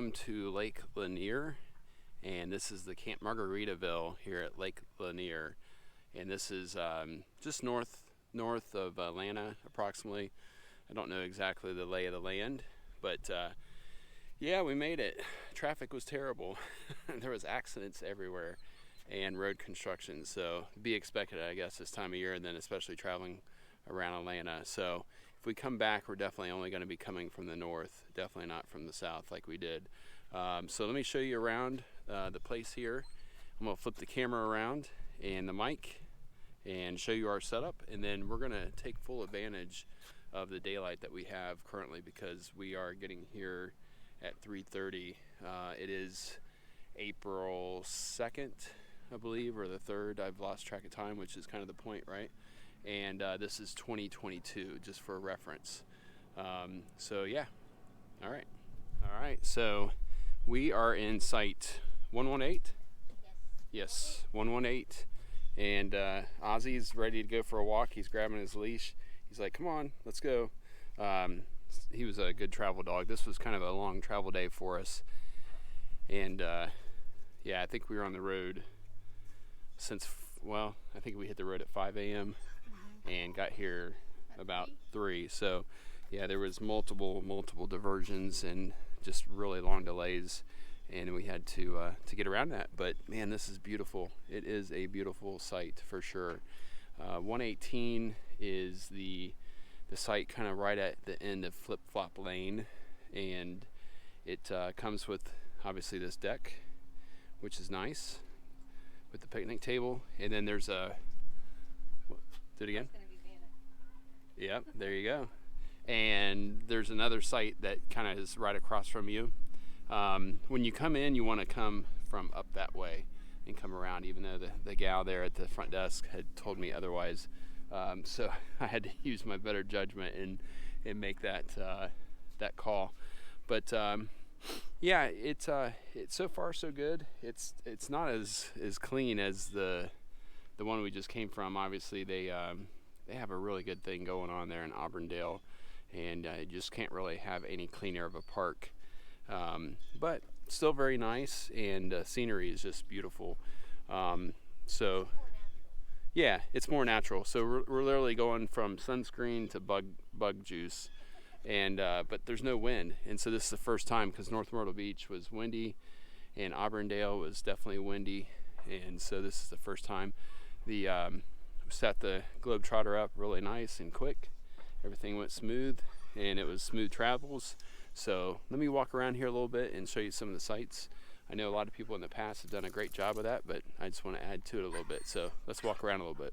welcome to Lake Lanier, and this is the Camp Margaritaville here at Lake Lanier, and this is just north of Atlanta approximately. I don't know exactly the lay of the land, but yeah, we made it. Traffic was terrible. There was accidents everywhere and road construction, so be expected, I guess, this time of year, and then especially traveling around Atlanta. So if we come back, we're definitely only going to be coming from the north, definitely not from the south like we did. So let me show you around the place here. I'm going to flip the camera around and the mic and show you our setup, and then we're going to take full advantage of the daylight that we have currently because we are getting here at 3:30. It is April 2nd, I believe, or the 3rd. I've lost track of time, which is kind of the point, right? And this is 2022, just for reference. So yeah, all right. So we are in site 118. Yes, 118. And Ozzy's ready to go for a walk. He's grabbing his leash. He's like, "Come on, let's go." He was a good travel dog. This was kind of a long travel day for us. And yeah, I think we were on the road since, well, I think we hit the road at 5 a.m. and got here about 3. So yeah, there was multiple diversions and just really long delays, and we had to get around that. But man, this is beautiful. It is a beautiful site for sure. 118 is the site kind of right at the end of Flip Flop Lane, and it comes with obviously this deck, which is nice, with the picnic table, and then there's a do it again. Yep, there you go. And there's another site that kind of is right across from you. When you come in, you want to come from up that way and come around, even though the gal there at the front desk had told me otherwise. So I had to use my better judgment and make that call. But yeah, it's so far so good. It's not as clean as the one we just came from. Obviously, they have a really good thing going on there in Auburndale, and you just can't really have any cleaner of a park. But still very nice, and scenery is just beautiful. So yeah, it's more natural. So we're literally going from sunscreen to bug juice, and but there's no wind, and so this is the first time, because North Myrtle Beach was windy and Auburndale was definitely windy, and so this is the first time. The set the Globetrotter up really nice and quick. Everything went smooth, and it was smooth travels. So let me walk around here a little bit and show you some of the sights. I know a lot of people in the past have done a great job of that, but I just want to add to it a little bit. So let's walk around a little bit.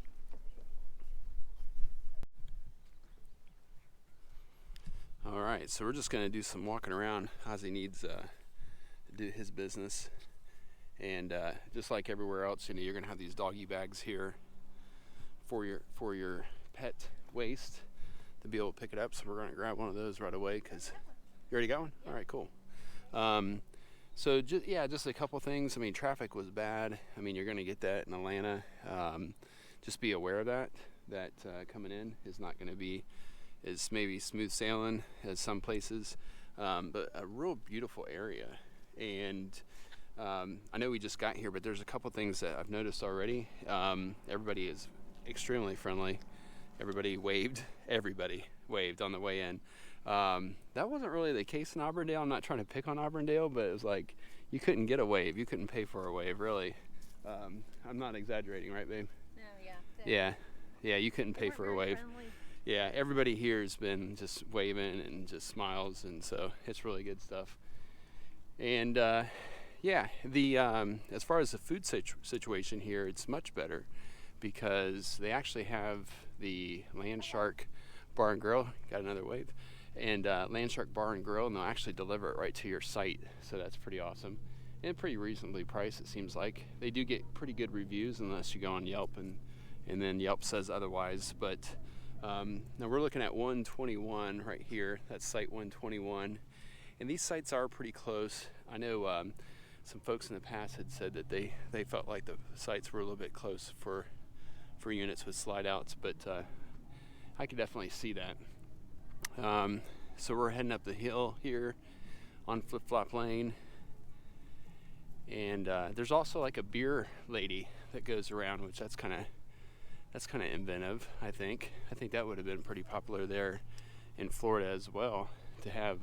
All right, so we're just going to do some walking around. Ozzy needs to do his business. And just like everywhere else, you're going to have these doggy bags here for your pet waste to be able to pick it up. So we're going to grab one of those right away because you already got one? All right, cool. So just a couple things. I mean, traffic was bad. I mean, you're going to get that in Atlanta. Just be aware of that coming in is not going to be as maybe smooth sailing as some places, but a real beautiful area. And I know we just got here, but there's a couple things that I've noticed already. Everybody is extremely friendly. Everybody waved on the way in. That wasn't really the case in Auburndale. I'm not trying to pick on Auburndale, but it was like you couldn't get a wave. You couldn't pay for a wave, really. I'm not exaggerating, right, babe? No, yeah. Yeah, you couldn't pay for a wave. Friendly. Yeah, everybody here has been just waving and just smiles, and so it's really good stuff. And yeah, the as far as the food situation here, it's much better because they actually have the Land Shark Bar and Grill. Got another wave. And Land Shark Bar and Grill, and they'll actually deliver it right to your site. So that's pretty awesome. And pretty reasonably priced, it seems like. They do get pretty good reviews unless you go on Yelp and then Yelp says otherwise. But now we're looking at 121 right here. That's site 121. And these sites are pretty close. I know some folks in the past had said that they felt like the sites were a little bit close for units with slide outs, but I could definitely see that. So we're heading up the hill here on Flip Flop Lane, And there's also like a beer lady that goes around, which that's kind of inventive. I think that would have been pretty popular there in Florida as well, to have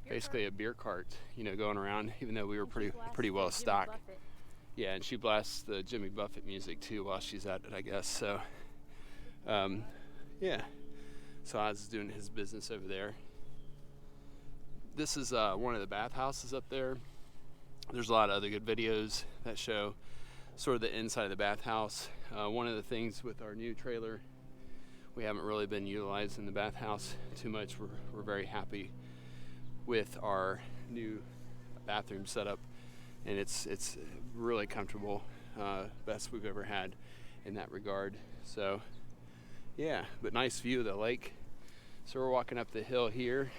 basically a beer cart, going around, even though we were pretty well stocked. Yeah, and she blasts the Jimmy Buffett music too while she's at it, I guess. So, yeah. So Oz is doing his business over there. This is one of the bathhouses up there. There's a lot of other good videos that show sort of the inside of the bathhouse. One of the things with our new trailer, we haven't really been utilizing the bathhouse too much. We're very happy with our new bathroom setup, and it's really comfortable, best we've ever had in that regard. So yeah, but nice view of the lake. So we're walking up the hill here,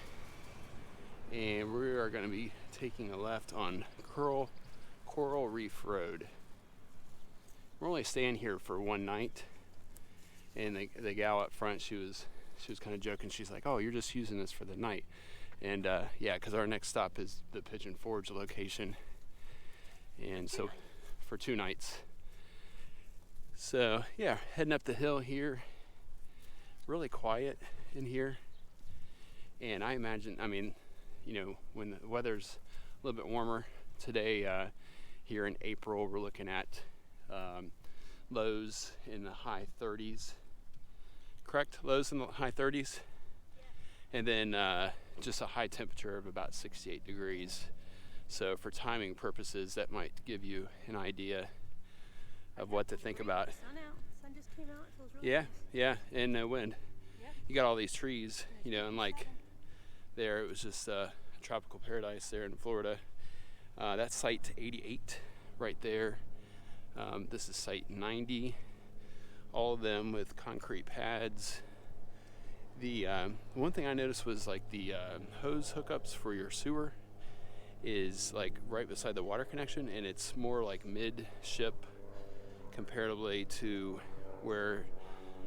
and we are going to be taking a left on Coral Reef Road. We're only staying here for one night, and the gal up front, she was kind of joking. She's like, "Oh, you're just using this for the night," and yeah, because our next stop is the Pigeon Forge location, and so for 2 nights. So yeah, heading up the hill here. Really quiet in here, and I imagine, when the weather's a little bit warmer today, here in April, we're looking at lows in the high 30s. Correct? Lows in the high 30s, and then just a high temperature of about 68 degrees. So for timing purposes, that might give you an idea of what to think about. Sun just came out. It feels really nice. Yeah, and no wind. Yep. You got all these trees, and like there, it was just a tropical paradise there in Florida. That's site 88 right there. This is site 90. All of them with concrete pads. The one thing I noticed was like the hose hookups for your sewer is like right beside the water connection, and it's more like mid-ship comparatively to where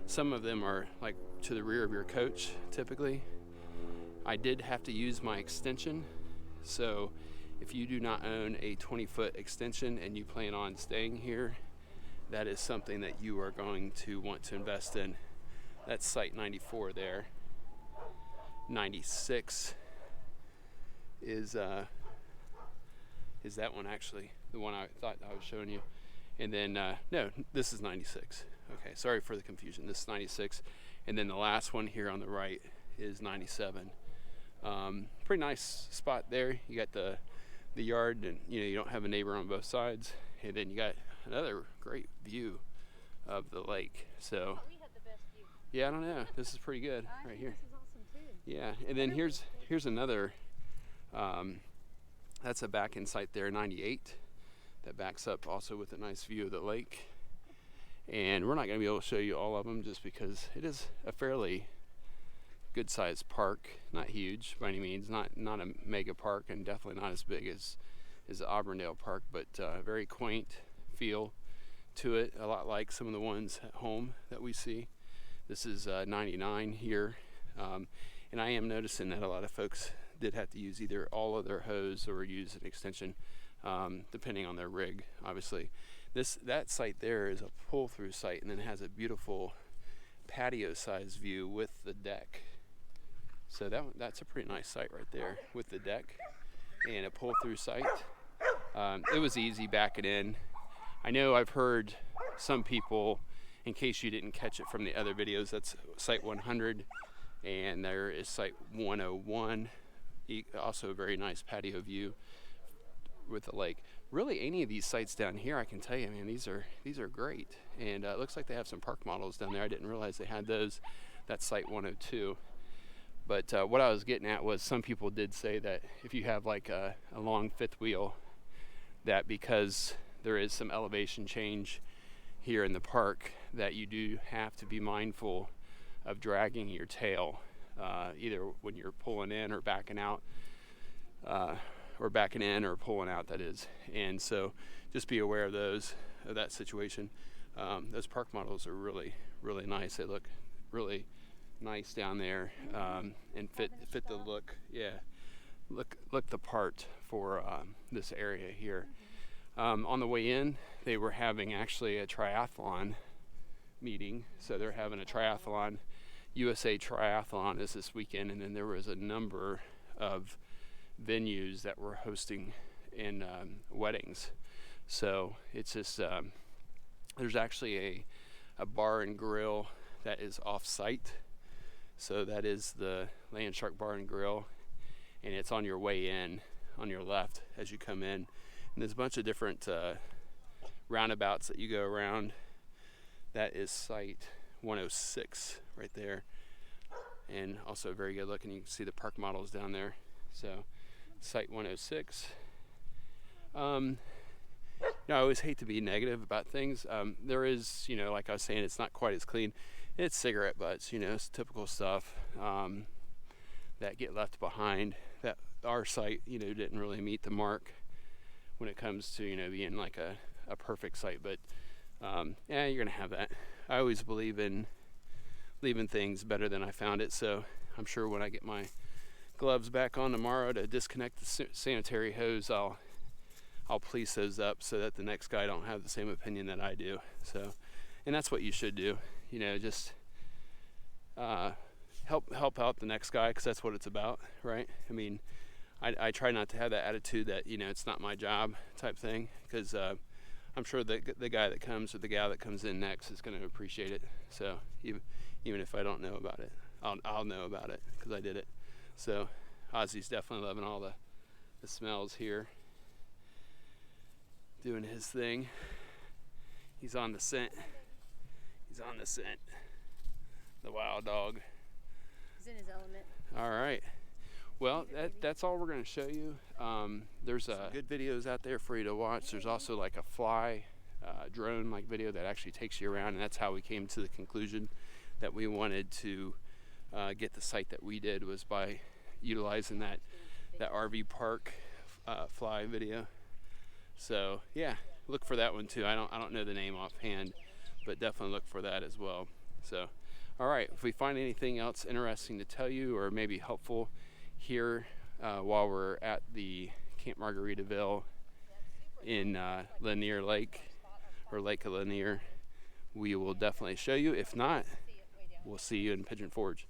some of them are like to the rear of your coach typically. I did have to use my extension, so if you do not own a 20-foot extension and you plan on staying here, that is something that you are going to want to invest in. That's site 94 there. 96 is that one actually, the one I thought I was showing you. And then, no, this is 96. Okay, sorry for the confusion. This is 96. And then the last one here on the right is 97. Pretty nice spot there. You got the yard, and you don't have a neighbor on both sides. And then you got another great view of the lake. So, We had the best view. yeah, I don't know. This is pretty good right here. This is awesome too. Yeah, and then here's another. That's a back in site there, 98. That backs up also with a nice view of the lake. And we're not going to be able to show you all of them just because it is a fairly good sized park. Not huge by any means, not a mega park, and definitely not as big as the Auburndale Park, but very quaint feel to it, a lot like some of the ones at home that we see. This is 99 here, and I am noticing that a lot of folks did have to use either all of their hose or use an extension, depending on their rig, obviously. That site there is a pull-through site, and then it has a beautiful patio-sized view with the deck. So that's a pretty nice site right there with the deck and a pull-through site. It was easy backing in. I know I've heard some people, in case you didn't catch it from the other videos, that's site 100, and there is site 101. Also a very nice patio view with the lake. Really, any of these sites down here, I can tell you, man, these are great. And it looks like they have some park models down there. I didn't realize they had those. That's site 102. But what I was getting at was some people did say that if you have like a long fifth wheel, that because there is some elevation change here in the park, that you do have to be mindful of dragging your tail, either when you're pulling in or backing out, or backing in or pulling out, that is. And so just be aware of that situation. Those park models are really, really nice. They look really nice down there, and fit the look. Yeah, look the part for this area here. On the way in, they were having actually a triathlon meeting. So they're having a triathlon. USA Triathlon is this weekend, and then there was a number of venues that were hosting in weddings. So it's just there's actually a bar and grill that is off-site. So that is the Land Shark Bar and Grill, and it's on your way in, on your left as you come in. And there's a bunch of different roundabouts that you go around. That is site 106 right there, and also very good looking. You can see the park models down there. So site 106. I always hate to be negative about things. There is, like I was saying, it's not quite as clean. It's cigarette butts, it's typical stuff that get left behind. That our site, didn't really meet the mark when it comes to, being like a perfect site. But you're gonna have that. I always believe in leaving things better than I found it. So I'm sure when I get my gloves back on tomorrow to disconnect the sanitary hose, I'll police those up so that the next guy don't have the same opinion that I do. So, and that's what you should do. Just help out the next guy, because that's what it's about, right? I mean, I try not to have that attitude that it's not my job type thing, because I'm sure the guy that comes or the gal that comes in next is going to appreciate it. So even if I don't know about it, I'll know about it because I did it. So Ozzy's definitely loving all the smells here, doing his thing. He's on the scent. The wild dog. He's in his element. All right. Well, that's all we're going to show you. There's good videos out there for you to watch. There's also like a fly drone like video that actually takes you around, and that's how we came to the conclusion that we wanted to get the site that we did, was by utilizing that RV park fly video. So yeah, look for that one too. I don't know the name offhand, but definitely look for that as well. So all right, if we find anything else interesting to tell you or maybe helpful here while we're at the Camp Margaritaville in Lanier Lake, or Lake of Lanier, we will definitely show you. If not, we'll see you in Pigeon Forge.